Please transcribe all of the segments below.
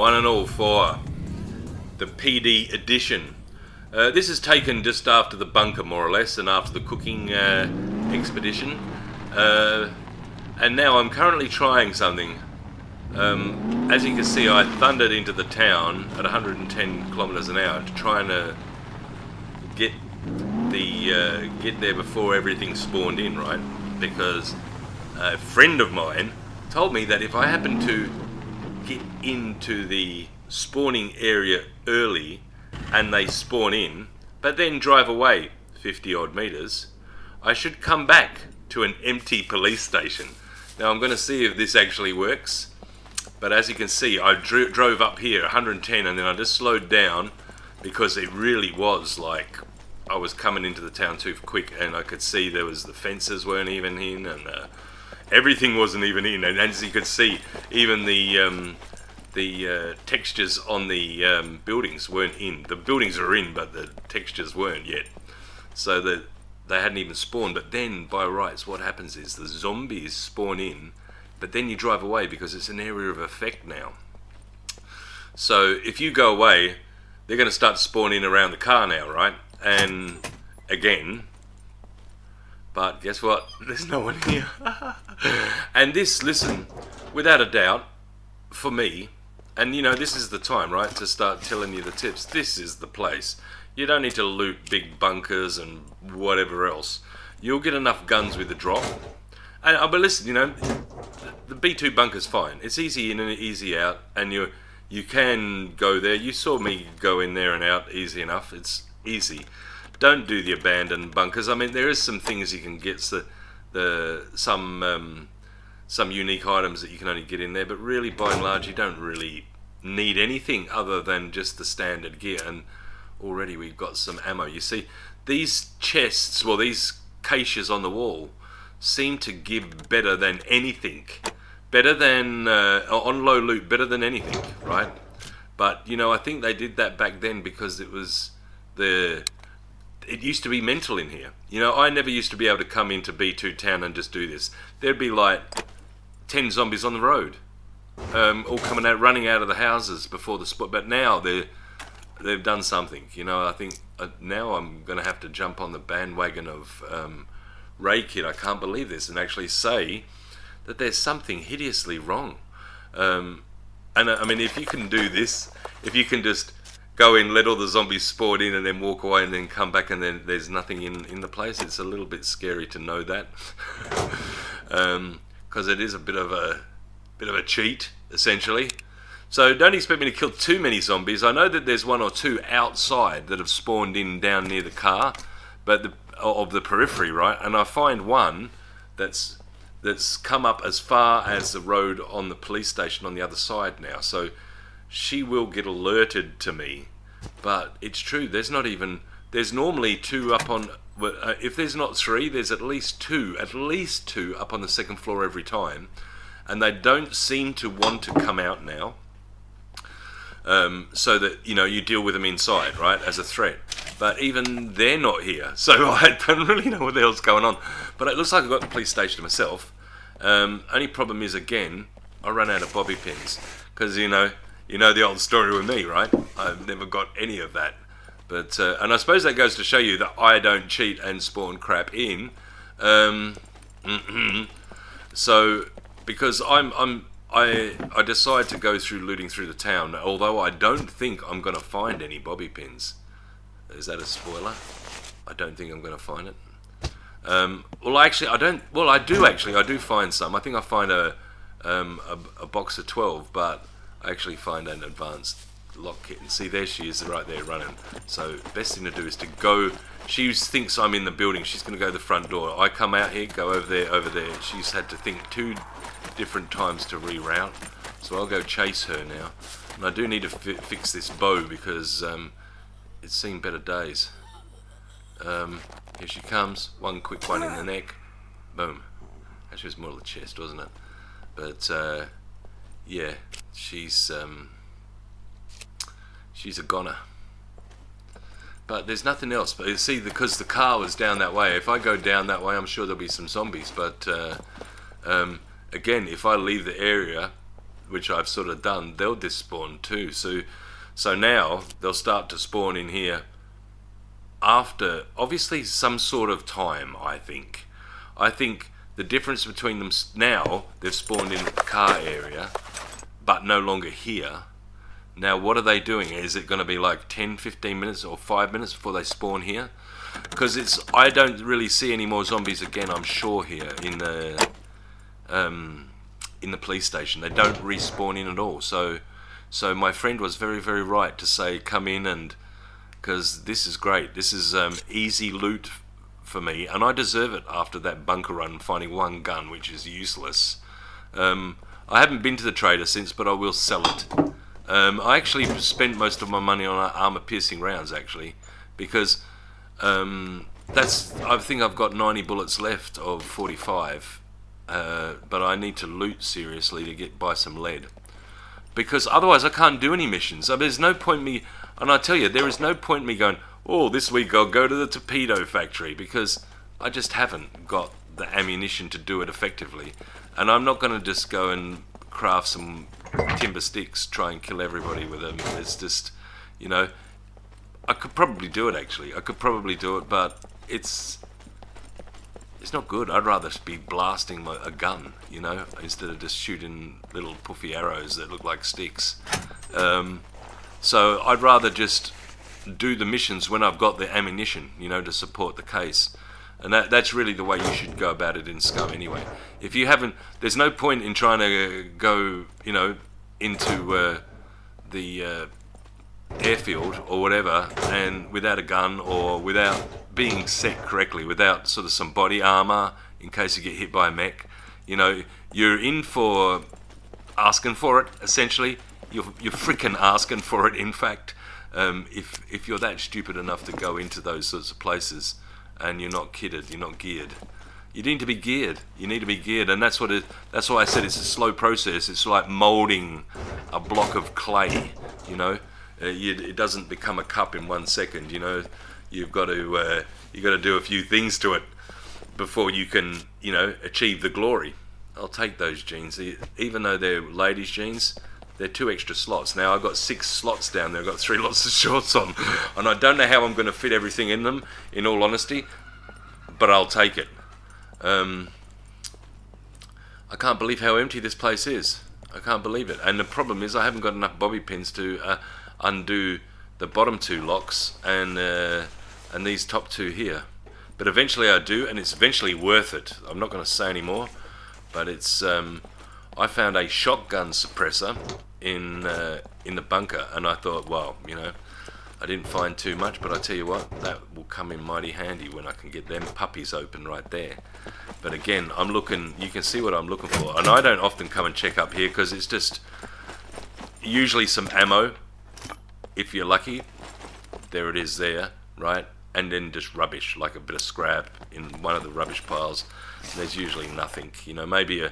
one and all for the PD edition. This is taken just after the bunker, more or less, and after the cooking expedition. And now I'm currently trying something. As you can see, I thundered into the town at 110 kilometers an hour to try and get there before everything spawned in, right? Because a friend of mine told me that if I happen to get into the spawning area early and they spawn in, but then drive away 50 odd meters, I should come back to an empty police station. Now I'm going to see if this actually works, but as you can see, I drove up here 110 and then I just slowed down because it really was like I was coming into the town too quick, and I could see the fences weren't even in, and everything wasn't even in, and as you could see, even the textures on the buildings weren't in. The buildings are in, but the textures weren't yet, so that they hadn't even spawned. But then by rights what happens is the zombies spawn in, but then you drive away because it's an area of effect now. So if you go away, they're going to start spawning around the car now, right? And again, but guess what? There's no one here. And this, listen, without a doubt, for me, and you know, this is the time, right, to start telling you the tips. This is the place. You don't need to loot big bunkers and whatever else. You'll get enough guns with the drop. And but listen, you know, the B2 bunker's fine. It's easy in and easy out, and you can go there. You saw me go in there and out easy enough. It's easy. Don't do the abandoned bunkers. I mean, there is some things you can get, some unique items that you can only get in there, but really, by and large, you don't really need anything other than just the standard gear. And already we've got some ammo. You see, these chests, well, these caches on the wall, seem to give better than anything. Better than on low loot, better than anything, right? But you know, I think they did that back then because it was it used to be mental in here. You know, I never used to be able to come into B2 town and just do this. There'd be like 10 zombies on the road, all coming out, running out of the houses before the spot. But now they've done something. You know, I think now I'm going to have to jump on the bandwagon of Ray Kid. I can't believe this, and actually say that there's something hideously wrong. And I mean, if you can do this, if you can just go in, let all the zombies spawn in, and then walk away, and then come back, and then there's nothing in the place. It's a little bit scary to know that, because it is a bit of a cheat, essentially. So don't expect me to kill too many zombies. I know that there's one or two outside that have spawned in down near the car, but of the periphery, right? And I find one that's come up as far as the road on the police station on the other side now. So she will get alerted to me, but it's true, there's normally two up on, if there's not three, there's at least two up on the second floor every time, and they don't seem to want to come out now, so that, you know, you deal with them inside, right, as a threat. But even they're not here, so I don't really know what the hell's going on. But it looks like I've got the police station to myself. Only problem is, again, I ran out of bobby pins, because you know the old story with me, right? I've never got any of that. But and I suppose that goes to show you that I don't cheat and spawn crap in. So because I decide to go through looting through the town, although I don't think I'm going to find any bobby pins. Is that a spoiler? I don't think I'm going to find it. Well, actually, I don't. Well, I do actually. I do find some. I think I find a box of 12, but I actually find an advanced lock kit. And see, there she is, right there running. So best thing to do is to go. She thinks I'm in the building. She's going to go to the front door. I come out here, go over there. She's had to think 2 different times to reroute. So I'll go chase her now. And I do need to fix this bow because it's seen better days. Here she comes. One quick one in the neck. Boom. Actually, it was more of the chest, wasn't it? But yeah, she's a goner. But there's nothing else. But you see, because the car was down that way. If I go down that way, I'm sure there'll be some zombies. But again, if I leave the area, which I've sort of done, they'll despawn too. So now they'll start to spawn in here after obviously some sort of time. I think the difference between them now, they've spawned in the car area but no longer here. Now what are they doing? Is it going to be like 10-15 minutes or 5 minutes before they spawn here? Because I don't really see any more zombies again, I'm sure, here in the police station. They don't respawn in at all. So my friend was very, very right to say come in, and because this is great. This is easy loot for me, and I deserve it after that bunker run, finding one gun which is useless. I haven't been to the trader since, but I will sell it. I actually spent most of my money on armor-piercing rounds, actually, because I think I've got 90 bullets left of 45, but I need to loot seriously to buy some lead, because otherwise I can't do any missions. There's no point me, and I tell you, there is no point me going, oh, this week I'll go to the torpedo factory, because I just haven't got the ammunition to do it effectively, and I'm not going to just go and craft some timber sticks, try and kill everybody with them. It's just, I could probably do it, actually. I could probably do it, but it's not good. I'd rather be blasting a gun, instead of just shooting little puffy arrows that look like sticks. So I'd rather just do the missions when I've got the ammunition, to support the case. And that's really the way you should go about it in Scum anyway. If you haven't, there's no point in trying to go, into the airfield or whatever, and without a gun or without being set correctly, without sort of some body armor in case you get hit by a mech. You're in for asking for it, essentially. You're frickin' asking for it, in fact, if you're that stupid enough to go into those sorts of places and you're not kitted, you're not geared. You need to be geared. You need to be geared, and that's why I said it's a slow process. It's like moulding a block of clay. It doesn't become a cup in 1 second. You've got to do a few things to it before you can achieve the glory. I'll take those jeans, even though they're ladies' jeans. They're 2 extra slots. Now I've got 6 slots down there. I've got 3 lots of shorts on, and I don't know how I'm going to fit everything in them, in all honesty, but I'll take it. I can't believe how empty this place is. I can't believe it. And the problem is I haven't got enough bobby pins to undo the bottom 2 locks and these top 2 here. But eventually I do, and it's eventually worth it. I'm not going to say any more, but it's I found a shotgun suppressor in the bunker, and I thought, well, I didn't find too much, but I tell you what, that will come in mighty handy when I can get them puppies open right there. But again, I'm looking, you can see what I'm looking for, and I don't often come and check up here because it's just usually some ammo, if you're lucky. There it is there, right? And then just rubbish, like a bit of scrap in one of the rubbish piles. There's usually nothing, maybe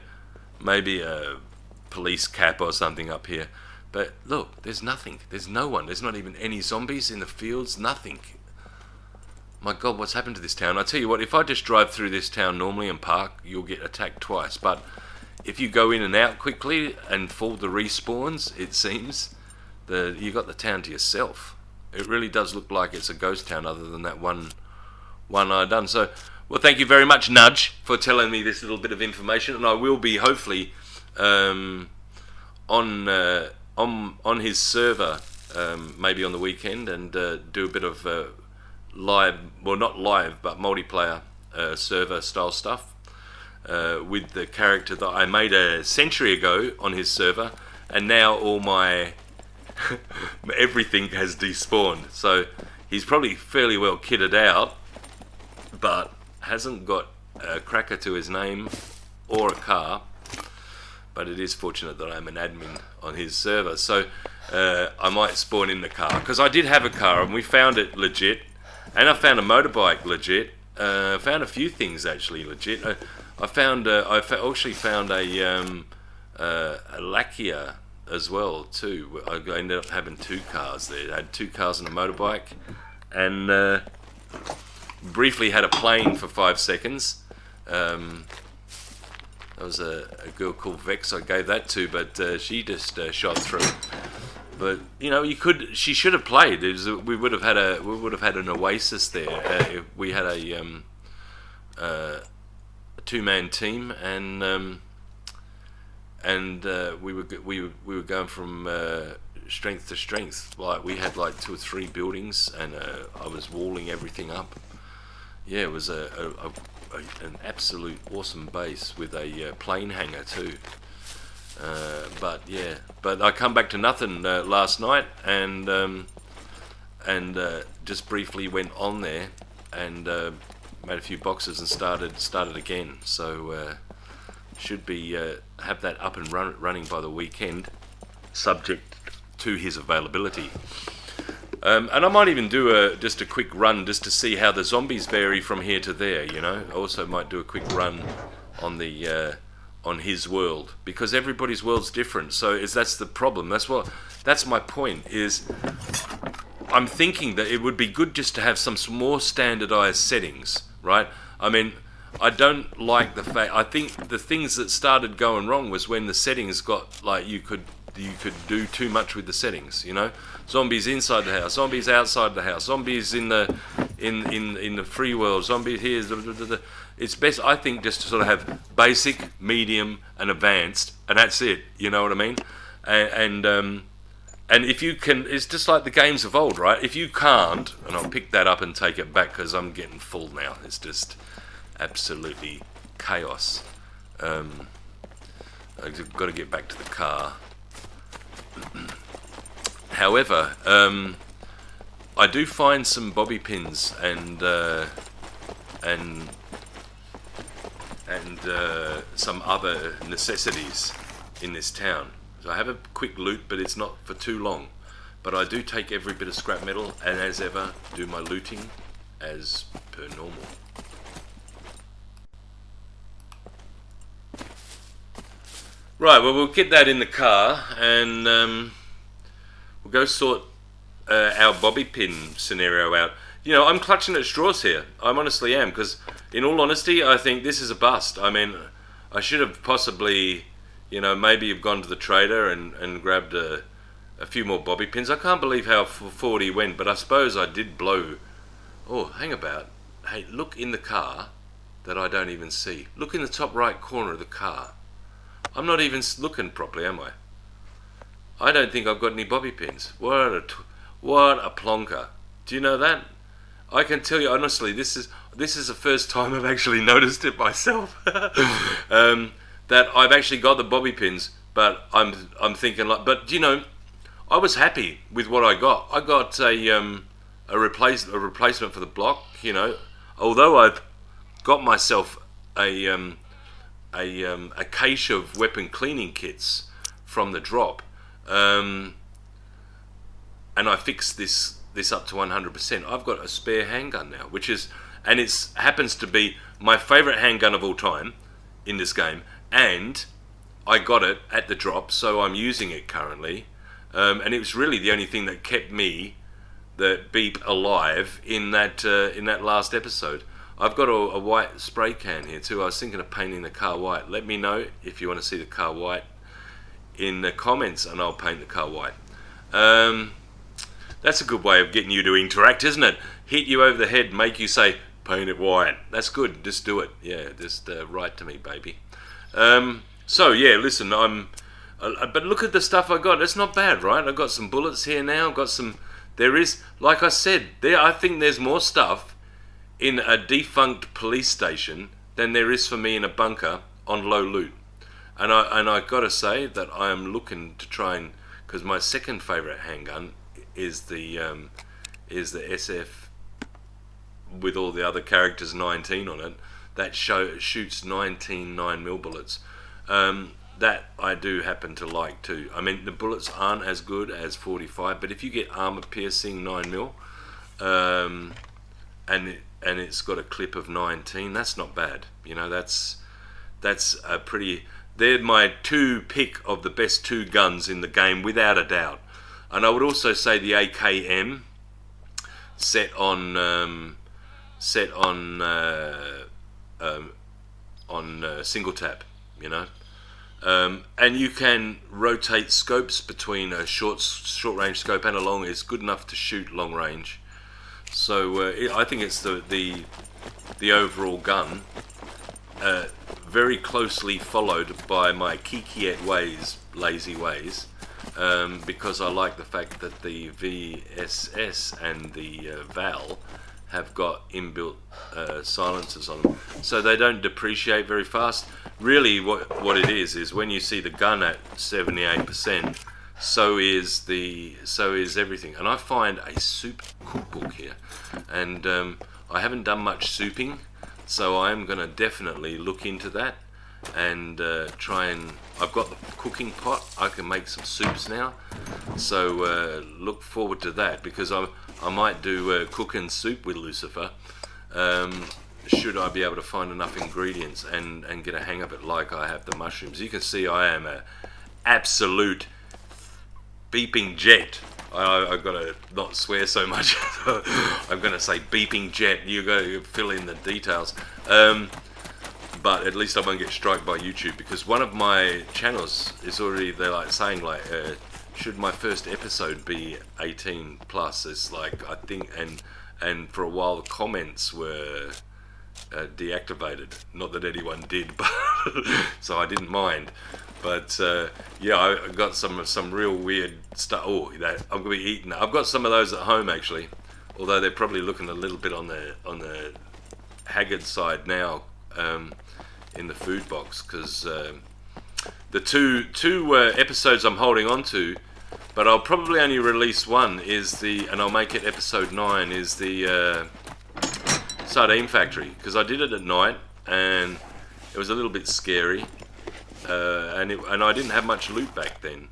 a police cap or something up here. But look, there's nothing. There's no one. There's not even any zombies in the fields. Nothing. My God, what's happened to this town? I tell you what, if I just drive through this town normally and park, you'll get attacked twice. But if you go in and out quickly and fall the respawns, it seems, you got the town to yourself. It really does look like it's a ghost town, other than that one I done. So, well, thank you very much, Nudge, for telling me this little bit of information, and I will be hopefully on his server maybe on the weekend, and do a bit of live, well, not live, but multiplayer server style stuff with the character that I made a century ago on his server, and now all my everything has despawned. So he's probably fairly well kitted out, but hasn't got a cracker to his name or a car. But it is fortunate that I'm an admin on his server, so I might spawn in the car, because I did have a car and we found it legit, and I found a motorbike legit. Found a few things actually legit. I actually found a Lakia as well too. I ended up having 2 cars there. I had 2 cars and a motorbike, and briefly had a plane for 5 seconds. There was a girl called Vex I gave that to, but she just shot through. But you know, she should have played. We would have had an oasis there. If we had a two-man team, and we were going from strength to strength. Like we had like 2 or 3 buildings, and I was walling everything up. Yeah, it was an absolute awesome base with a plane hangar too. But I come back to nothing last night, and just briefly went on there and made a few boxes and started again. So should be have that up and running by the weekend, subject to his availability. And I might even do just a quick run just to see how the zombies vary from here to there. You know, I also might do a quick run on the on his world, because everybody's world's different. So that's the problem. That's my point. Is I'm thinking that it would be good just to have some more standardized settings, right? I mean, I don't like the fact. I think the things that started going wrong was when the settings got like you could do too much with the settings. You know, zombies inside the house, zombies outside the house, zombies in the free world, zombies here. It's best, I think, just to sort of have basic, medium, and advanced, and that's it. You know what I mean? And if you can, it's just like the games of old, right? If you can't, and I'll pick that up and take it back because I'm getting full now. It's just absolutely chaos. I've got to get back to the car. However, I do find some bobby pins and some other necessities in this town. So I have a quick loot, but it's not for too long. But I do take every bit of scrap metal, and as ever, do my looting as per normal. Right, well, we'll get that in the car, and we'll go sort our bobby pin scenario out. You know, I'm clutching at straws here. I honestly am, because in all honesty, I think this is a bust. I mean, I should have possibly, you know, maybe have gone to the trader and grabbed a few more bobby pins. I can't believe how forward he went, but I suppose I did blow. Oh, hang about. Hey, look in the car that I don't even see. Look in the top right corner of the car. I'm not even looking properly, am I? I don't think I've got any bobby pins. What a plonker. Do you know that? I can tell you honestly, this is the first time I've actually noticed it myself. That I've actually got the bobby pins, but I'm thinking like, but you know, I was happy with what I got. I got a replacement for the block. You know, although I've got myself a cache of weapon cleaning kits from the drop, and I fixed this up to 100%. I've got a spare handgun now, and it happens to be my favourite handgun of all time in this game, and I got it at the drop, so I'm using it currently, and it was really the only thing that kept me, the beep, alive in that last episode. I've got a white spray can here too. I was thinking of painting the car white. Let me know if you want to see the car white in the comments, and I'll paint the car white. That's a good way of getting you to interact, isn't it? Hit you over the head, make you say, paint it white. That's good. Just do it. Yeah, just write to me, baby. So yeah, listen, but look at the stuff I got. It's not bad, right? I've got some bullets here now. I've got some. There is, like I said, I think there's more stuff in a defunct police station than there is for me in a bunker on low loot. And I got to say that I am looking to try and, because my second favourite handgun is the SF with all the other characters 19 on it, that shoots 19 9mm bullets. That I do happen to like too. I mean, the bullets aren't as good as 45, but if you get armor piercing 9mm, and it's got a clip of 19, that's not bad. You know, that's a pretty. They're my pick of the best 2 guns in the game, without a doubt. And I would also say the AKM set on single tap. you know. And you can rotate scopes between a short range scope and a long. It's good enough to shoot long range. So I think it's the overall gun, very closely followed by my Kikiet ways, lazy ways, because I like the fact that the VSS and the Val have got inbuilt silencers on them, so they don't depreciate very fast. Really, what it is when you see the gun at 78%, so is everything. And I find a soup cookbook here, and I haven't done much souping, so I am going to definitely look into that and try and. I've got the cooking pot. I can make some soups now, so look forward to that, because I might do cook and soup with Lucifer. Should I be able to find enough ingredients and get a hang of it like I have the mushrooms. You can see I am a absolute beeping jet. I've got to not swear so much. I'm going to say beeping jet. You got to fill in the details. But at least I won't get struck by YouTube, because one of my channels is already, they're like saying like, should my first episode be 18 plus? It's like, I think, and for a while the comments were deactivated. Not that anyone did, but so I didn't mind. But yeah, I got some real weird stuff. Oh, that I'm gonna be eating. I've got some of those at home actually, although they're probably looking a little bit on the haggard side now in the food box, because the two episodes I'm holding on to, but I'll probably only release one, and I'll make it episode 9, is the Sardine Factory, because I did it at night and it was a little bit scary, and I didn't have much loot back then.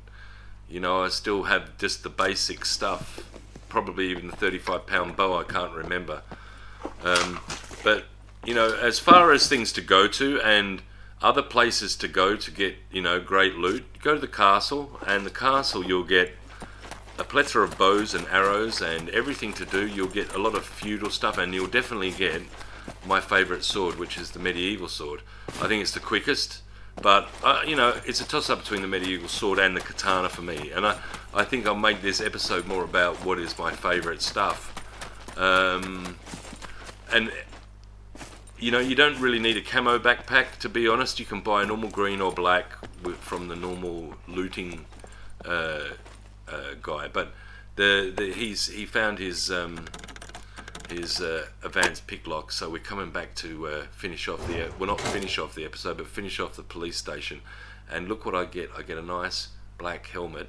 You know, I still have just the basic stuff, probably even the 35-pound bow, I can't remember. But you know, as far as things to go to and other places to go to get, you know, great loot, go to the castle, and the castle you'll get a plethora of bows and arrows and everything to do. You'll get a lot of feudal stuff, and you'll definitely get my favourite sword, which is the medieval sword. I think it's the quickest, but you know, it's a toss-up between the medieval sword and the katana for me. And I think I'll make this episode more about what is my favourite stuff. And you know, you don't really need a camo backpack, to be honest. You can buy a normal green or black from the normal looting guy. But he found his advanced picklock, so we're coming back to finish off the not finish off the episode, but finish off the police station. And look what I get. I get a nice black helmet,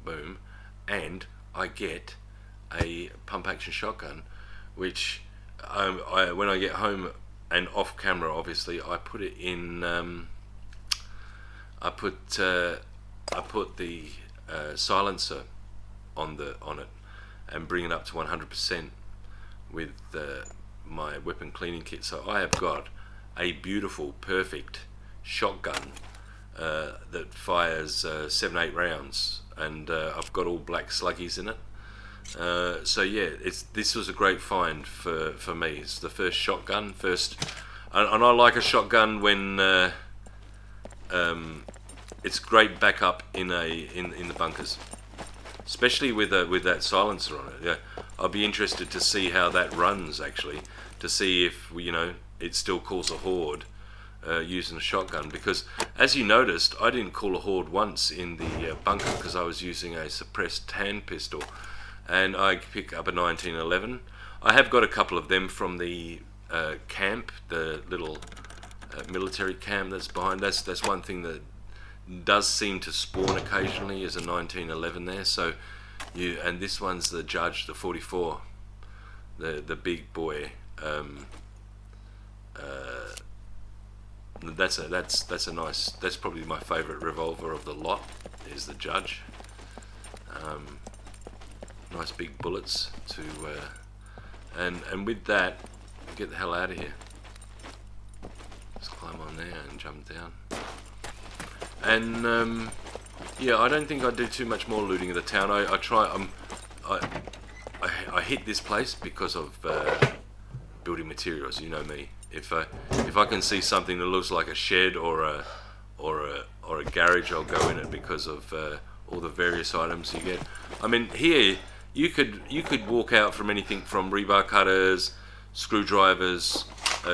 boom, and I get a pump action shotgun, which when I get home and off camera, obviously, I put it in. I put the silencer on it and bring it up to 100% with my weapon cleaning kit. So I have got a beautiful, perfect shotgun that fires 7-8 rounds, and I've got all black sluggies in it. So yeah, this was a great find for me. It's the first shotgun, and I like a shotgun when it's great backup in the bunkers, especially with that silencer on it. Yeah, I'll be interested to see how that runs actually, to see if it still calls a horde using a shotgun, because as you noticed, I didn't call a horde once in the bunker because I was using a suppressed hand pistol. And I pick up a 1911. I have got a couple of them from the camp, the little military camp that's behind. That's one thing that does seem to spawn occasionally, is a 1911 there. So and this one's the Judge, the 44, the big boy. That's a nice. That's probably my favourite revolver of the lot. Is the Judge. Nice big bullets to and with that, get the hell out of here. Just climb on there and jump down. And yeah, I don't think I do too much more looting of the town. I try. I hit this place because of building materials. You know me. If I can see something that looks like a shed or or a garage, I'll go in it because of all the various items you get. I mean, here you could walk out from anything from rebar cutters, screwdrivers,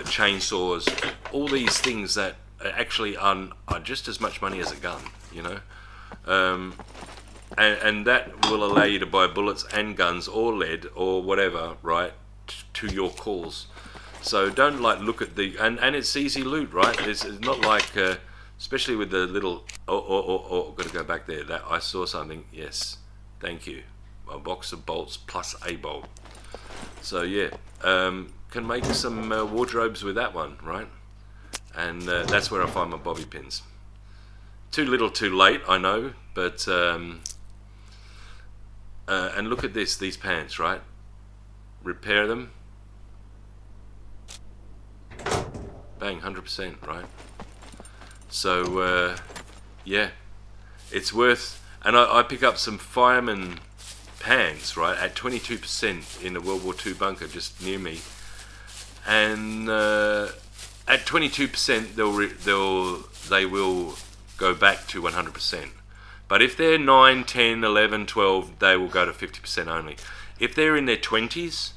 chainsaws, all these things that actually are just as much money as a gun, you know. And that will allow you to buy bullets and guns or lead or whatever, right, to your calls. So don't like look at the and it's easy loot, right? It's not like especially with the little got to go back there. That I saw something. Yes, thank you. A box of bolts plus a bolt. So yeah, can make some wardrobes with that one, right? And that's where I find my bobby pins. Too little, too late, I know, but and look at these pants, right? Repair them. Bang, 100%, right? So yeah, it's worth. And I pick up some fireman pants, right, at 22% in a World War II bunker just near me, and at 22% they will go back to 100%. But if they're 9, 10, 11, 12, they will go to 50% only. If they're in their 20s,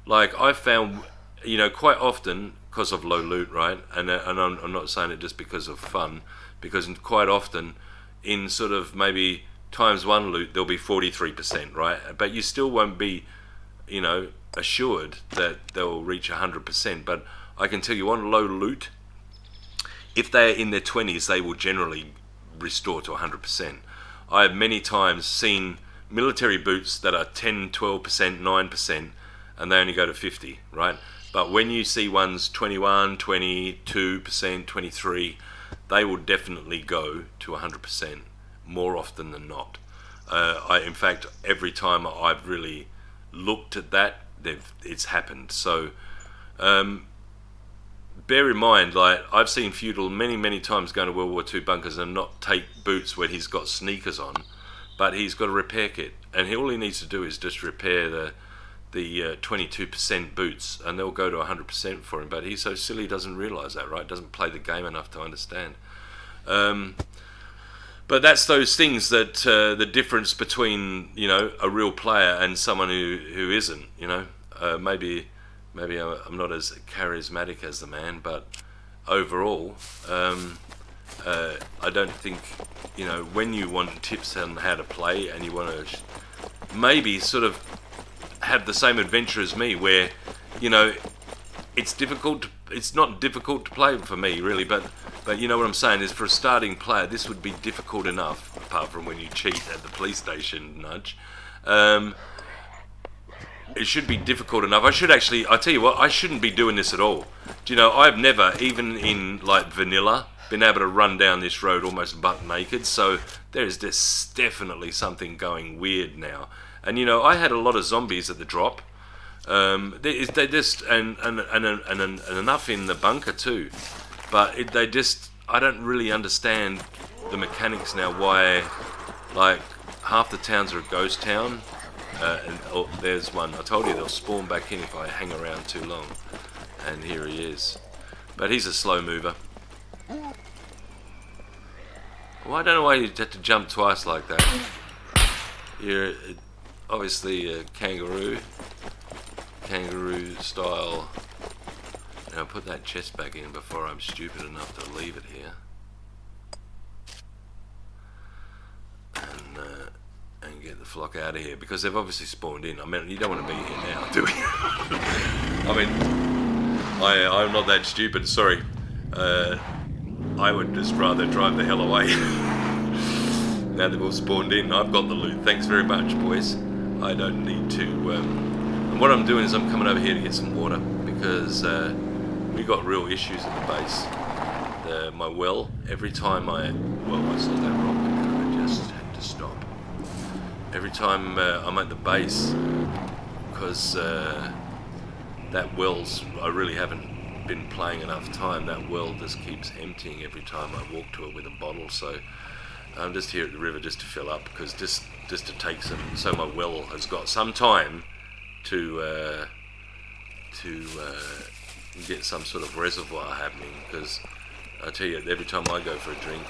like I've found, you know, quite often because of low loot, right? And I'm not saying it just because of fun, because quite often in sort of maybe times one loot there'll be 43%, right? But you still won't be, you know, assured that they'll reach 100%. But I can tell you on low loot, if they're in their 20s, they will generally restore to 100%. I have many times seen military boots that are 10, 12%, 9%, and they only go to 50, right? But when you see ones 21, 22%, 23, they will definitely go to 100% more often than not. In fact, every time I've really looked at that, it's happened. So bear in mind, like I've seen Feudal many times go to World War II bunkers and not take boots when he's got sneakers on, but he's got a repair kit, and all he needs to do is just repair the 22% boots, and they'll go to 100% for him. But he's so silly, he doesn't realise that, right? Doesn't play the game enough to understand. But that's those things that the difference between, you know, a real player and someone who isn't, you know. Maybe I'm not as charismatic as the man, but overall, I don't think, you know, when you want tips on how to play and you want to maybe sort of have the same adventure as me, where, you know, it's not difficult to play for me really, but you know what I'm saying is, for a starting player this would be difficult enough, apart from when you cheat at the police station, nudge. It should be difficult enough. I tell you what, I shouldn't be doing this at all. Do you know, I've never, even in like vanilla, been able to run down this road almost butt naked, so there's just definitely something going weird now. And you know, I had a lot of zombies at the drop. They just and enough in the bunker too, but I don't really understand the mechanics now. Why, like, half the towns are a ghost town, there's one. I told you they'll spawn back in if I hang around too long, and here he is. But he's a slow mover. Well, I don't know why you had to jump twice like that. You're obviously a kangaroo style. Now put that chest back in before I'm stupid enough to leave it here. And get the flock out of here, because they've obviously spawned in. I mean, you don't want to be here now, do we? I mean, I'm not that stupid, sorry. I would just rather drive the hell away. Now they've all spawned in, I've got the loot. Thanks very much, boys. I don't need to... and what I'm doing is I'm coming over here to get some water, because we got real issues at the base. My well, every time I saw that rock and I just had to stop. Every time I'm at the base, because that well's, I really haven't been playing enough time, that well just keeps emptying every time I walk to it with a bottle. So I'm just here at the river just to fill up, because just to take some, so my well has got some time to get some sort of reservoir happening, because I tell you, every time I go for a drink,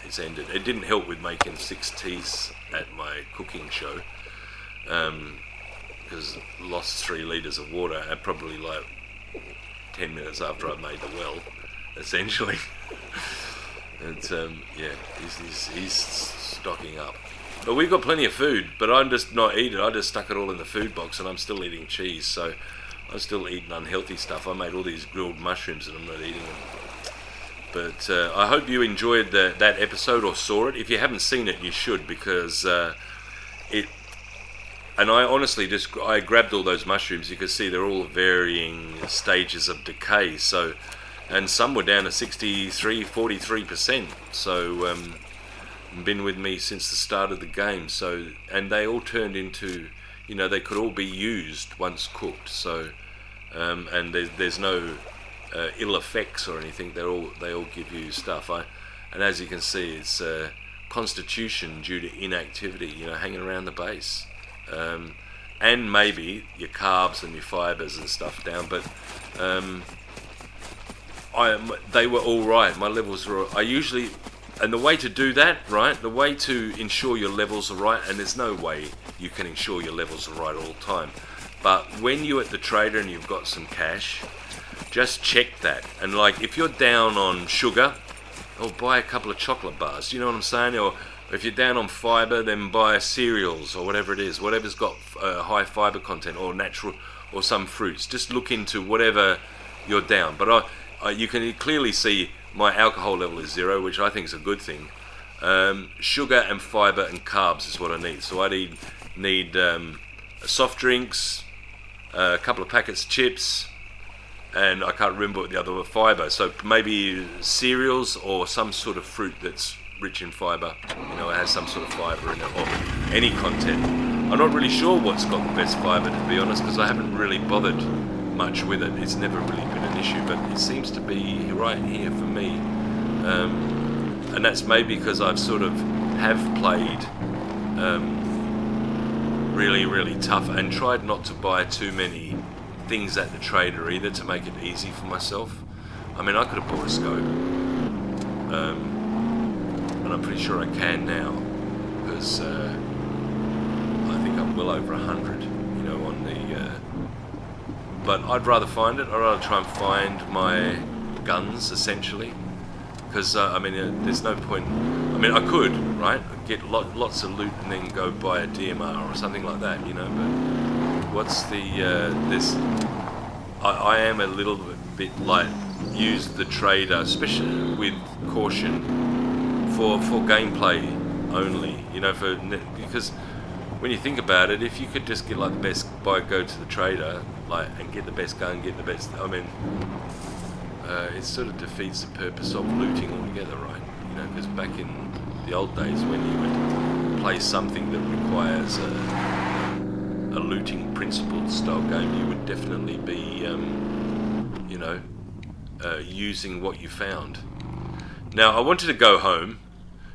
it's ended. It didn't help with making 6 teas at my cooking show, because lost 3 litres of water at probably like 10 minutes after I made the well, essentially. And yeah, he's stocking up. But we've got plenty of food, but I'm just not eating it. I just stuck it all in the food box, and I'm still eating cheese, so I'm still eating unhealthy stuff. I made all these grilled mushrooms and I'm not eating them. But I hope you enjoyed that episode or saw it. If you haven't seen it, you should, because it... And I honestly I grabbed all those mushrooms. You can see they're all varying stages of decay. So, and some were down to 43%. So, been with me since the start of the game. So, and they all turned into, they could all be used once cooked. So, and there's no ill effects or anything. They all give you stuff. And as you can see, it's constitution due to inactivity. Hanging around the base. And maybe your carbs and your fibers and stuff down, but they were all right. My levels were. And the way to do that, right? The way to ensure your levels are right, and there's no way you can ensure your levels are right all the time. But when you're at the trader and you've got some cash, just check that. And like, if you're down on sugar, buy a couple of chocolate bars. You know what I'm saying? Or if you're down on fibre, then buy cereals or whatever it is, whatever's got high fibre content or natural or some fruits. Just look into whatever you're down. But you can clearly see my alcohol level is 0, which I think is a good thing. Sugar and fibre and carbs is what I need. So I need soft drinks, a couple of packets of chips, and I can't remember what the other were, fibre. So maybe cereals or some sort of fruit that's rich in fibre, it has some sort of fibre in it, or any content. I'm not really sure what's got the best fibre, to be honest, because I haven't really bothered much with it. It's never really been an issue, but it seems to be right here for me. And that's maybe because I've sort of have played really, really tough and tried not to buy too many things at the trader either, to make it easy for myself. I mean, I could have bought a scope. And I'm pretty sure I can now, because I think I'm well over 100, on the... but I'd rather find it. I'd rather try and find my guns, essentially, because, there's no point... I could, right, get lots of loot and then go buy a DMR or something like that, but what's the... I am a little bit like, use the trader, especially with caution, for gameplay only, because when you think about it, if you could just get like the best, go to the trader, and get the best gun, get the best, it sort of defeats the purpose of looting altogether, right? Because back in the old days, when you would play something that requires a looting principled style game, you would definitely be, using what you found. Now, I wanted to go home,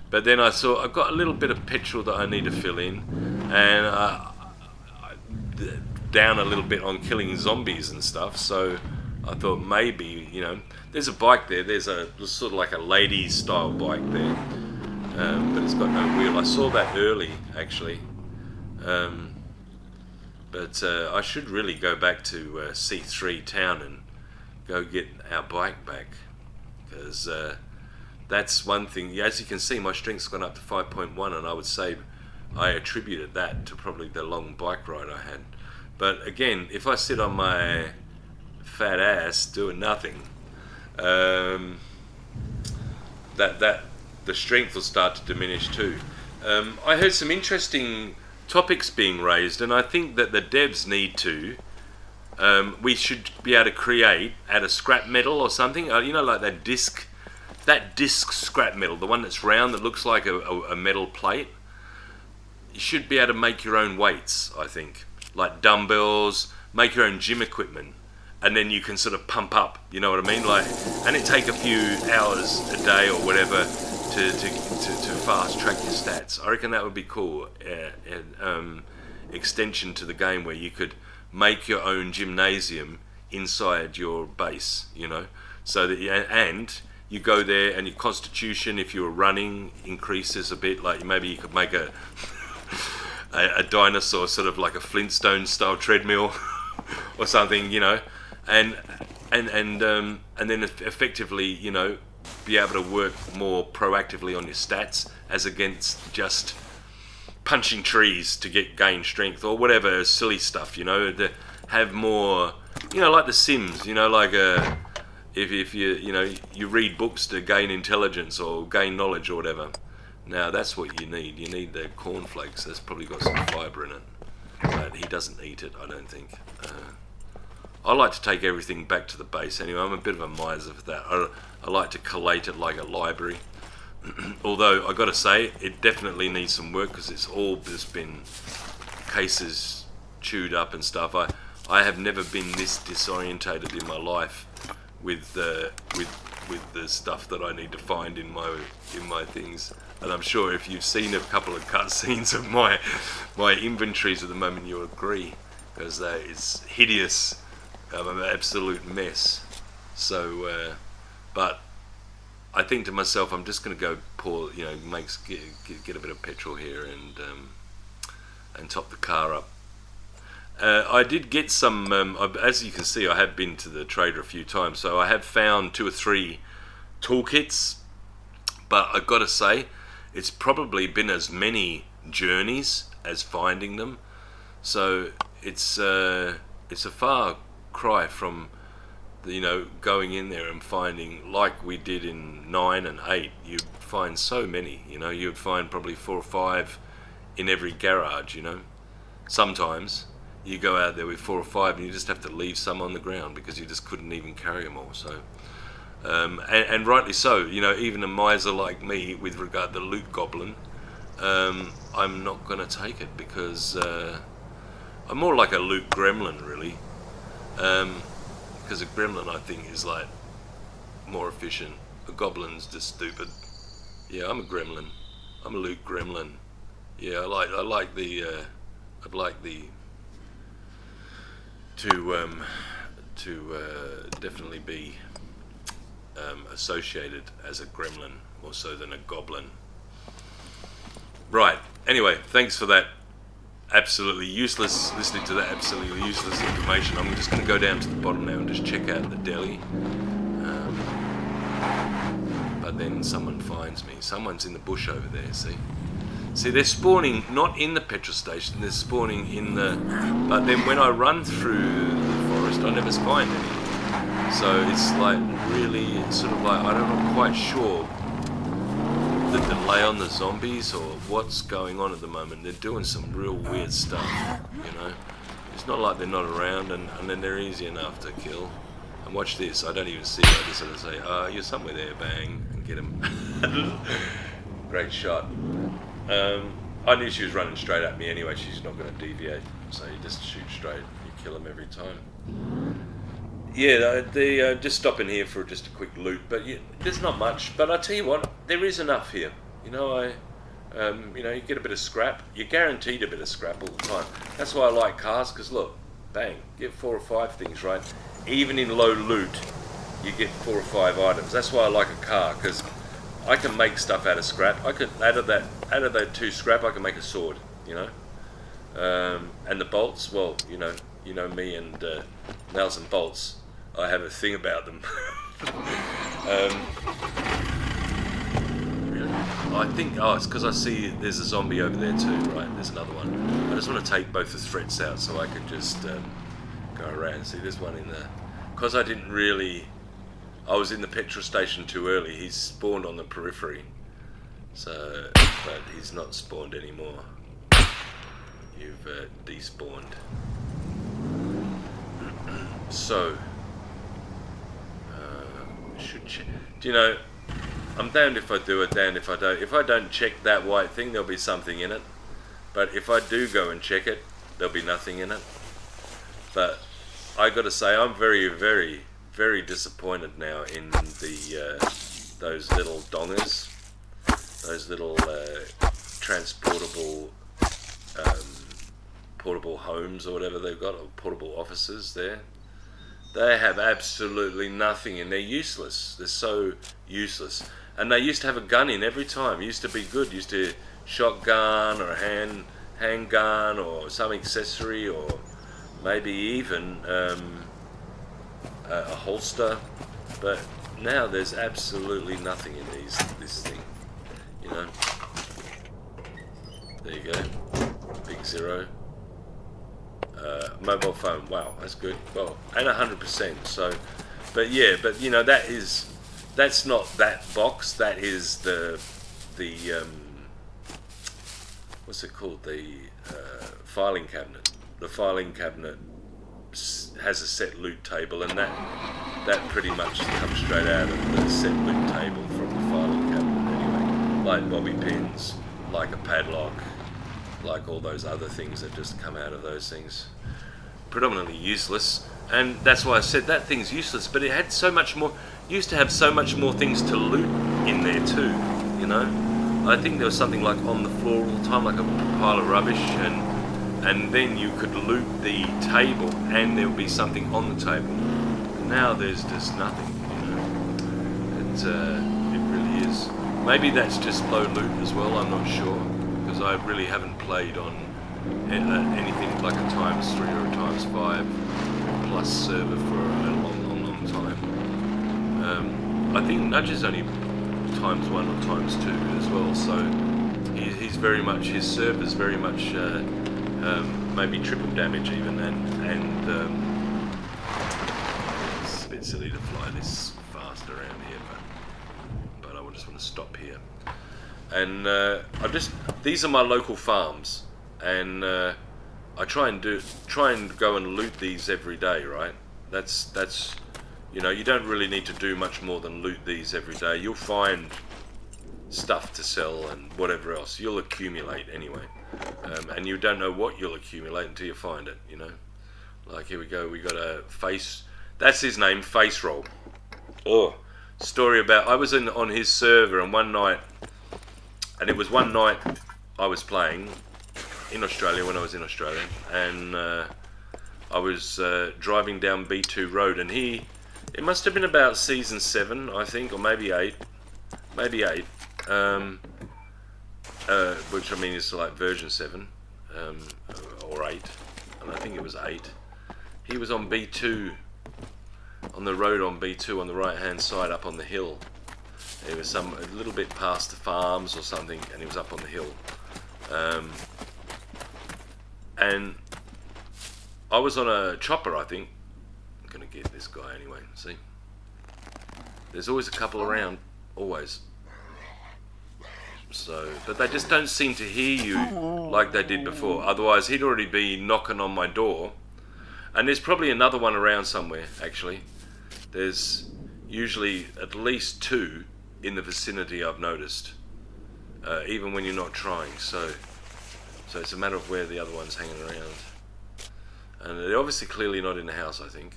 but then I saw I've got a little bit of petrol that I need to fill in, and down a little bit on killing zombies and stuff. So I thought maybe, there's a bike there. There's sort of like a ladies style bike there, but it's got no wheel. I saw that early, actually, but I should really go back to C3 town and go get our bike back, because that's one thing. As you can see, my strength's gone up to 5.1, and I would say I attributed that to probably the long bike ride I had. But again, if I sit on my fat ass doing nothing, that the strength will start to diminish too. I heard some interesting topics being raised, and I think that the devs need to. We should be able to create out of scrap metal or something. Like that disc scrap metal, the one that's round that looks like a metal plate. You should be able to make your own weights, I think, like dumbbells, make your own gym equipment, and then you can sort of pump up, you know what I mean? And it take a few hours a day or whatever to fast track your stats. I reckon that would be cool. Extension to the game where you could make your own gymnasium inside your base, so that and you go there and your constitution, if you were running, increases a bit. Like maybe you could make a dinosaur, sort of like a Flintstone style treadmill or something, you know, and then effectively, you know, be able to work more proactively on your stats as against just punching trees to gain strength or whatever silly stuff, you know, to have more, you know, like The Sims, you know, like if you read books to gain intelligence or gain knowledge or whatever. Now that's what you need. You need the cornflakes. That's probably got some fibre in it, but he doesn't eat it, I don't think. I like to take everything back to the base anyway. I'm a bit of a miser for that. I like to collate it like a library. Although I got to say, it definitely needs some work because it's all just been cases chewed up and stuff. I have never been this disorientated in my life with the stuff that I need to find in my things. And I'm sure if you've seen a couple of cutscenes of my inventories at the moment, you'll agree, because it's hideous. I'm an absolute mess. So, but I think to myself, I'm just going to go pour, you know, get a bit of petrol here and top the car up. I did get some, as you can see, I have been to the trader a few times, so I have found 2 or 3 toolkits, but I've got to say, it's probably been as many journeys as finding them. So it's a far cry from, you know, going in there and finding, like we did in 9 and 8, you'd find so many, you know, you'd find probably 4 or 5 in every garage, you know. Sometimes you go out there with 4 or 5 and you just have to leave some on the ground because you just couldn't even carry them all. So and rightly so, you know, even a miser like me with regard to loot goblin, I'm not going to take it because I'm more like a loot gremlin really, because a gremlin I think is like more efficient. A goblin's just stupid. Yeah, I'm a gremlin. I'm a loot gremlin. Yeah, I'd like to definitely be associated as a gremlin more so than a goblin. Right, anyway, thanks for that absolutely useless, listening to that absolutely useless information. I'm just going to go down to the bottom now and just check out the deli. But then someone finds me. Someone's in the bush over there, see? See, they're spawning not in the petrol station, they're spawning in the... But then when I run through the forest, I never find any. So it's like really, it's sort of like, I'm not quite sure the delay on the zombies or what's going on at the moment. They're doing some real weird stuff, you know. It's not like they're not around and then they're easy enough to kill. And watch this, I don't even see it, I just sort of say, you're somewhere there, bang, and get him. Great shot. I knew she was running straight at me anyway, she's not going to deviate, so you just shoot straight, you kill them every time. Yeah, they just stop in here for just a quick loot, but there's not much, but I tell you what, there is enough here. You know, you know, you get a bit of scrap, you're guaranteed a bit of scrap all the time. That's why I like cars, because look, bang, get 4 or 5 things, right? Even in low loot, you get 4 or 5 items. That's why I like a car, because I can make stuff out of scrap. I could out of that 2 scrap, I can make a sword. You know, and the bolts. Well, you know me and nails and bolts. I have a thing about them. Really? I think it's because I see there's a zombie over there too. Right? There's another one. I just want to take both the threats out so I can just go around. See, there's one in there. Because I didn't really. I was in the petrol station too early. He's spawned on the periphery, so but he's not spawned anymore. You've despawned. So, do you know? I'm damned if I do it, damned if I don't. If I don't check that white thing, there'll be something in it. But if I do go and check it, there'll be nothing in it. But I got to say, I'm very, very, very disappointed now in the those little dongers, those little transportable portable homes or whatever they've got, or portable offices there. They have absolutely nothing, and they're useless. They're so useless. And they used to have a gun in every time. It used to be good. Used to shotgun or a handgun or some accessory, or maybe even a holster. But now there's absolutely nothing in this thing. You know. There you go. Big zero. Mobile phone. Wow, that's good. Well, and 100%. So, but yeah, but you know that's not that box. That is the what's it called? The filing cabinet. The filing cabinet has a set loot table, and that pretty much comes straight out of the set loot table from the filing cabinet anyway. Like bobby pins, like a padlock, like all those other things that just come out of those things. Predominantly useless, and that's why I said that thing's useless, but it had so much more, used to have so much more things to loot in there too, you know. I think there was something like on the floor all the time, like a pile of rubbish, and then you could loot the table and there would be something on the table. Now there's just nothing, you know. It really is. Maybe that's just low loot as well, I'm not sure, because I really haven't played on anything like a ×3 or a ×5 plus server for a long time. I think Nudge is only ×1 or ×2 as well, so he's very much, his server's very much maybe triple damage even, and it's a bit silly to fly this fast around here, but I just want to stop here. And these are my local farms, and I try and go and loot these every day, right? That's you know, you don't really need to do much more than loot these every day. You'll find stuff to sell and whatever else. You'll accumulate anyway, and you don't know what you'll accumulate until you find it, you know. Like here we go, we got a face, that's his name, Face Roll. Oh, story about, I was on his server, and one night, and it was one night I was playing in Australia, when I was in Australia, and I was driving down B2 Road, and it must have been about season 7, I think, or maybe 8, which I mean is like version 7, or 8, and I think it was 8. He was on B2, on the road on B2 on the right hand side up on the hill. It was a little bit past the farms or something, and he was up on the hill. And I was on a chopper, I think. I'm gonna get this guy anyway, see? There's always a couple around, always. So, but they just don't seem to hear you like they did before. Otherwise, he'd already be knocking on my door. And there's probably another one around somewhere, actually. There's usually at least 2 in the vicinity, I've noticed. Even when you're not trying, so it's a matter of where the other one's hanging around. And they're obviously clearly not in the house, I think.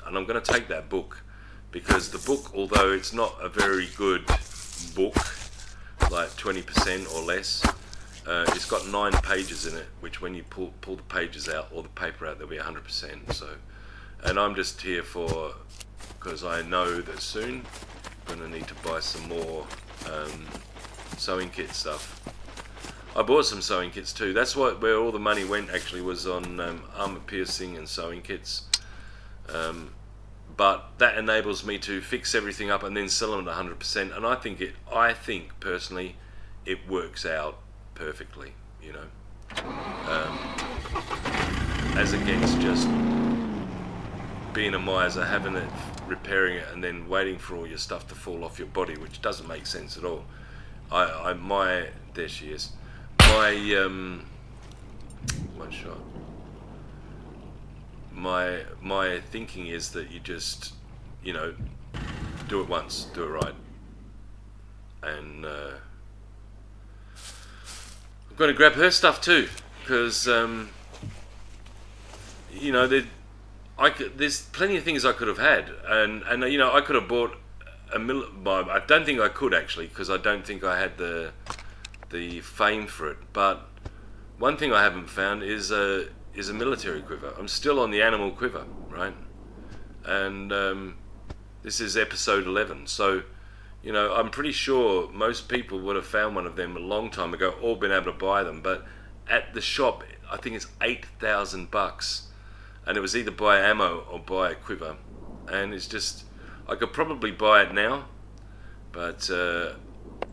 And I'm going to take that book, because the book, although it's not a very good book, like 20% or less, it's got 9 pages in it, which when you pull the pages out, or the paper out, there'll be 100%. So, and I'm just here because I know that soon I'm going to need to buy some more sewing kit stuff. I bought some sewing kits too. That's where all the money went, actually, was on armor piercing and sewing kits. But that enables me to fix everything up and then sell them at 100%. And I think personally, it works out perfectly, you know. As against just being a miser, having it, repairing it, and then waiting for all your stuff to fall off your body, which doesn't make sense at all. There she is. One shot. My thinking is that you just, you know, do it once, do it right. And I'm going to grab her stuff too, because you know, there's plenty of things I could have had, and you know, I could have bought I don't think I could, actually, because I don't think I had the fame for it. But one thing I haven't found is a military quiver. I'm still on the animal quiver, right? and this is episode 11. So, you know, I'm pretty sure most people would have found one of them a long time ago, or been able to buy them. But at the shop, I think it's $8,000, and it was either buy ammo or buy a quiver. And it's just, I could probably buy it now, but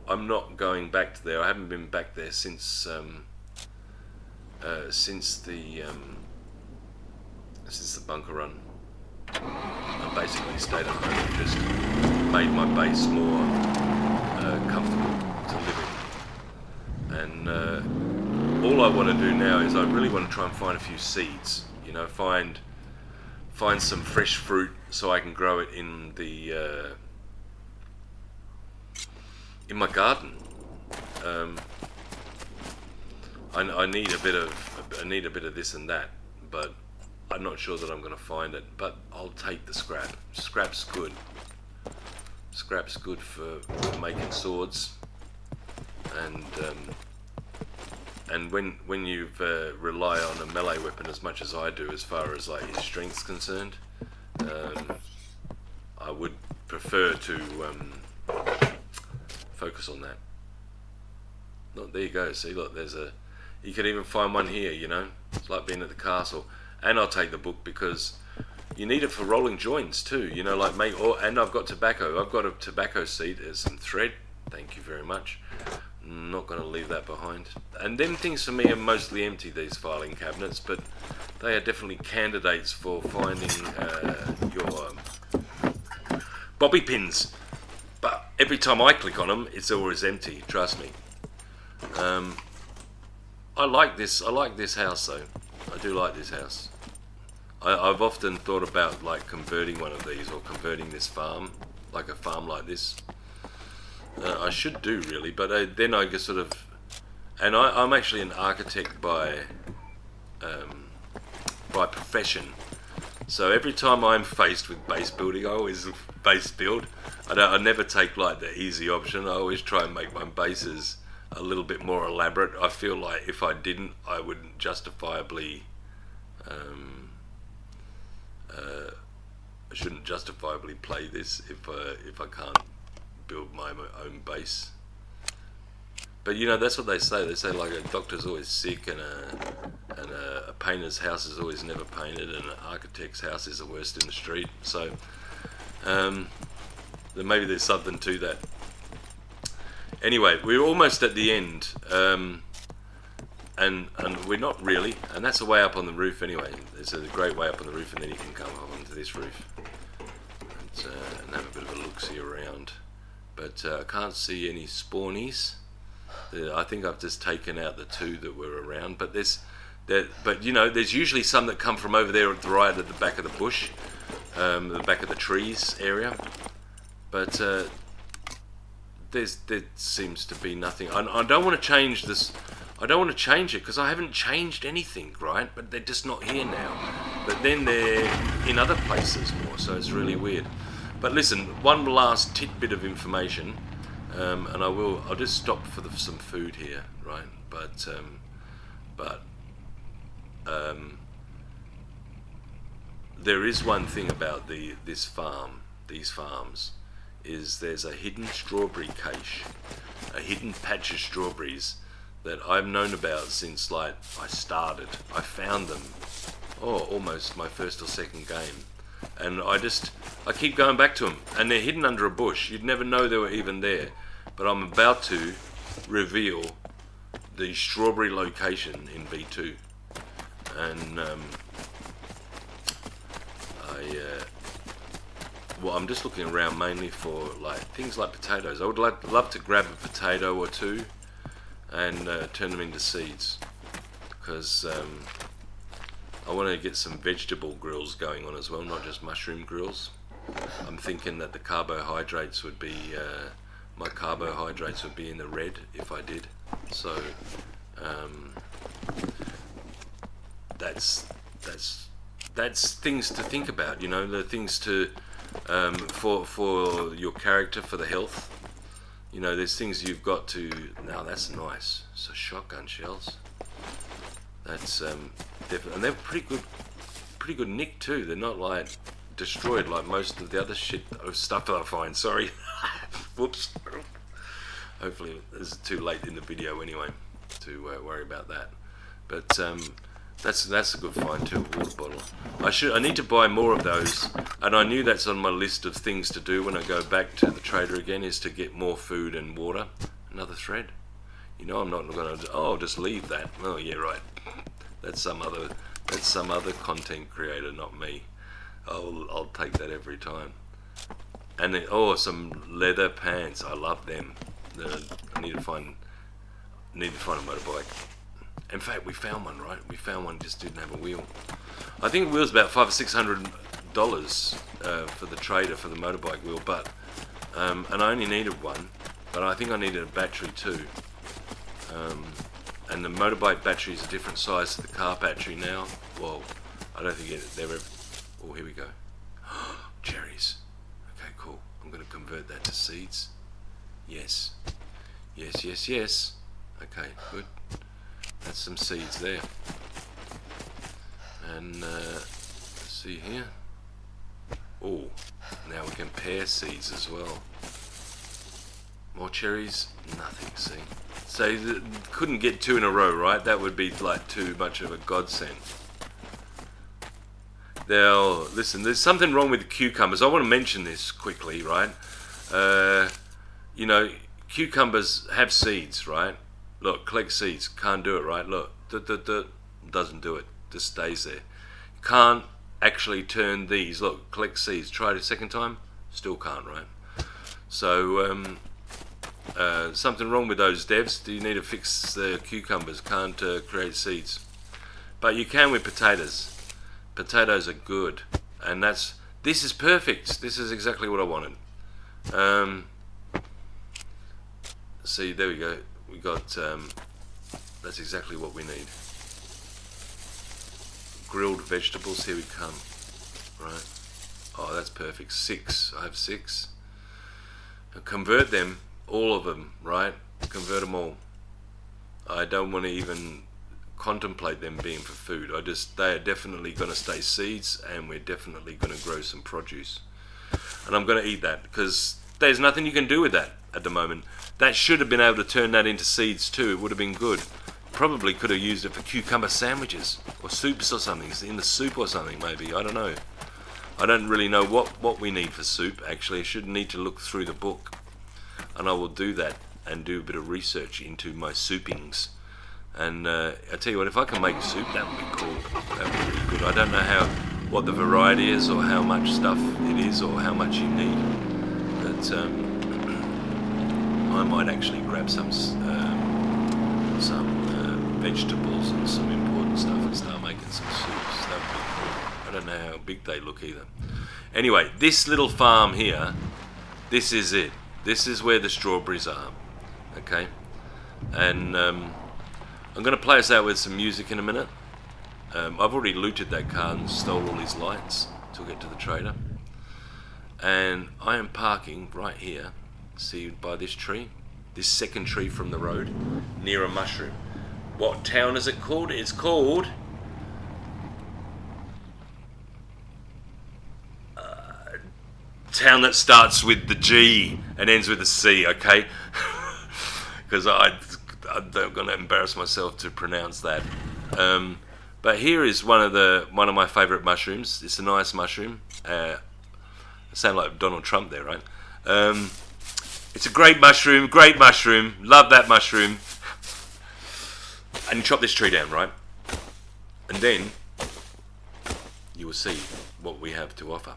I'm not going back to there. I haven't been back there since the bunker run. I basically stayed at home and just made my base more comfortable to live in. And all I want to do now is I really want to try and find a few seeds. You know, find some fresh fruit so I can grow it in the in my garden. I need a bit of this and that, but I'm not sure that I'm going to find it. But I'll take the scrap. Scrap's good. Scrap's good for making swords, and when you rely on a melee weapon as much as I do, as far as like his strength's concerned, I would prefer to focus on that. Look, there you go. See, look, you can even find one here. You know, it's like being at the castle. And I'll take the book because you need it for rolling joints too. You know, like and I've got tobacco. I've got a tobacco seed. There's some thread. Thank you very much. Not going to leave that behind. And them things for me are mostly empty, these filing cabinets, but they are definitely candidates for finding your bobby pins. But every time I click on them, it's always empty. Trust me. I like this house though. I do like this house. I've often thought about like converting one of these, or converting this farm, like a farm like this. I should do really, but then I just sort of, and I'm actually an architect by profession. So every time I'm faced with base building, I always base build. I never take like the easy option. I always try and make my bases a little bit more elaborate. I feel like if I didn't, I wouldn't justifiably I shouldn't justifiably play this if I can't build my own base. But you know, that's what they say. They say like a doctor's always sick, and a painter's house is always never painted, and an architect's house is the worst in the street. So then maybe there's something to that. Anyway, we're almost at the end, and we're not really, and that's a way up on the roof anyway. There's a great way up on the roof, and then you can come up onto this roof and have a bit of a look-see around. But I can't see any spawnies. I think I've just taken out the two that were around, but but you know, there's usually some that come from over there at the right at the back of the bush, the back of the trees area. But there seems to be nothing. I don't want to change this. I don't want to change it because I haven't changed anything, right? But they're just not here now. But then they're in other places more, so it's really weird. But listen, one last tidbit of information, and I'll just stop for some food here, right? But there is one thing about these farms, is there's a hidden strawberry cache, a hidden patch of strawberries that I've known about since like I started. I found them, almost my first or second game, and I keep going back to them, and they're hidden under a bush. You'd never know they were even there. But I'm about to reveal the strawberry location in V2, and I'm just looking around mainly for like things like potatoes. I would love to grab a potato or two and turn them into seeds, because I want to get some vegetable grills going on as well, not just mushroom grills. I'm thinking that the carbohydrates would be my carbohydrates would be in the red if I did. So that's things to think about, you know, the things to for your character, for the health. You know, there's things you've got to. Now that's nice. So shotgun shells. That's definitely, and they're pretty good nick too. They're not like destroyed like most of the other stuff that I find. Sorry. Whoops. Hopefully it's too late in the video anyway to worry about that. But that's a good find too, a water bottle. I need to buy more of those, and I knew that's on my list of things to do when I go back to the trader again, is to get more food and water. Another thread. You know I'm not going to. Oh, just leave that. Oh yeah, right. That's some other content creator, not me. I'll take that every time. And then, some leather pants. I love them. I need to find a motorbike. In fact, we found one, right? We found one, just didn't have a wheel. I think the wheel's about $500 or $600 for the trader for the motorbike wheel, but and I only needed one, but I think I needed a battery too. And the motorbike battery is a different size to the car battery now. Well, I don't think they're ever. Oh, here we go. Cherries. Okay, cool. I'm going to convert that to seeds. Yes. Yes, yes, yes. Okay, good. That's some seeds there. And let's see here. Oh, now we can pair seeds as well. More cherries? Nothing, see. So couldn't get 2 in a row, right? That would be like too much of a godsend. Now, listen, there's something wrong with the cucumbers. I want to mention this quickly, right? You know, cucumbers have seeds, right? Look, collect seeds. Can't do it, right? Look, doesn't do it. Just stays there. Can't actually turn these. Look, collect seeds. Try it a second time. Still can't, right? So, something wrong with those devs. Do you need to fix the cucumbers? Can't create seeds. But you can with potatoes. Potatoes are good. And this is perfect. This is exactly what I wanted. See, there we go. We got, that's exactly what we need. Grilled vegetables, here we come. Right. Oh, that's perfect. 6. I have 6. Now convert them, all of them, right? Convert them all. I don't want to even contemplate them being for food. They are definitely going to stay seeds, and we're definitely going to grow some produce. And I'm going to eat that, because there's nothing you can do with that at the moment. That should have been able to turn that into seeds too. It would have been good. Probably could have used it for cucumber sandwiches or soups or something, in the soup or something maybe. I don't know. I don't really know what we need for soup actually. I should need to look through the book, and I will do that and do a bit of research into my soupings. And I tell you what, if I can make a soup, that would be cool. That would be really good. I don't know what the variety is or how much stuff it is or how much you need, but I might actually grab some vegetables and some important stuff and start making some soups. That would be cool. I don't know how big they look either. Anyway, this little farm here, this is it. This is where the strawberries are. Okay, and I'm going to play us out with some music in a minute. I've already looted that car and stole all his lights, took it to the trader, and I am parking right here, see, by this tree, this second tree from the road, near a mushroom. What town is it called? It's called town that starts with the G and ends with a C, okay? Because I'm going to embarrass myself to pronounce that. But here is one of my favourite mushrooms. It's a nice mushroom. I sound like Donald Trump there, right? It's a great mushroom. Love that mushroom. And you chop this tree down, right? And then you will see what we have to offer.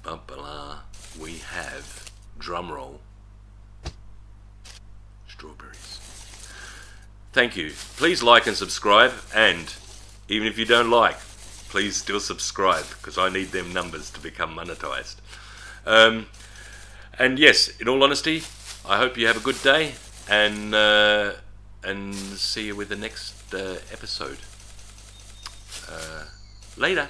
Bumpala, we have, drumroll, strawberries. Thank you. Please like and subscribe, and even if you don't like, please still subscribe, because I need them numbers to become monetized. And yes, in all honesty, I hope you have a good day, and see you with the next episode. Later.